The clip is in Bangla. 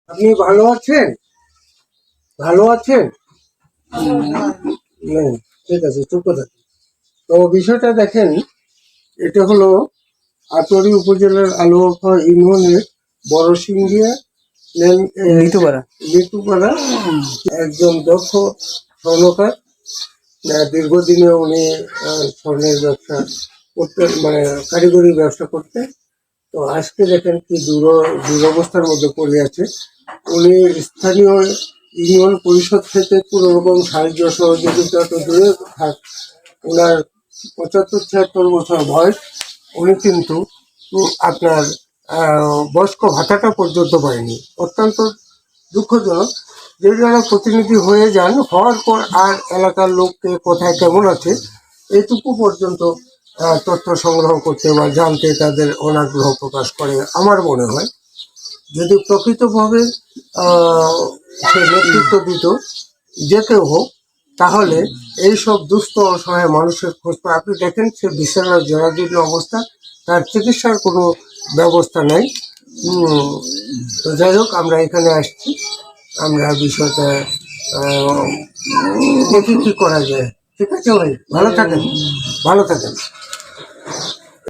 আপনি ভালো আছেন? ভালো আছেন? নেই, ঠিক আছে, চুপ করে থাকুন। তো বিষয়টা দেখেন, এটা হলো আটোয়ারী উপজেলার আলুয়াখা ইউনিয়নের বড়সিংড়িয়া নিতুপাড়া। লিটুপাড়া একজন দক্ষ স্বর্ণকার। দীর্ঘদিনে উনি স্বর্ণের ব্যবসা করতেন, মানে কারিগরি ব্যবসা করতেন। তো আজকে দেখেন কি দুরবস্থার মধ্যে পড়ে আছে। উনি স্থানীয় ইউনিয়ন পরিষদ থেকে কোনো রকম সাহায্য সহযোগিতা তো দূরে থাক, ওনার 75-76 বছর বয়স। উনি কিন্তু আপনার বয়স্ক ভাতাটা পর্যন্ত পায়নি। অত্যন্ত দুঃখজনক যে যারা প্রতিনিধি হয়ে যান, হওয়ার পর আর এলাকার লোককে কোথায় কেমন আছে এইটুকু পর্যন্ত তথ্য সংগ্রহ করতে বা জানতে তাদের অনাগ্রহ প্রকাশ করে আমার মনে হয়। যদি প্রকৃতভাবে সে নেতৃত্ব দিত, যে কেউ হোক, তাহলে এইসব দুস্থ অসহায় মানুষের খোঁজ পায়। আপনি দেখেন সে বিছানার জরাজীর্ণ অবস্থা, তার চিকিৎসার কোনো ব্যবস্থা নেই। তো যাই হোক, আমরা এখানে আসছি, আমরা বিষয়টা দেখি কী করা যায়। ঠিক আছে ভাই, ভালো থাকেন, ভালো থাকেন।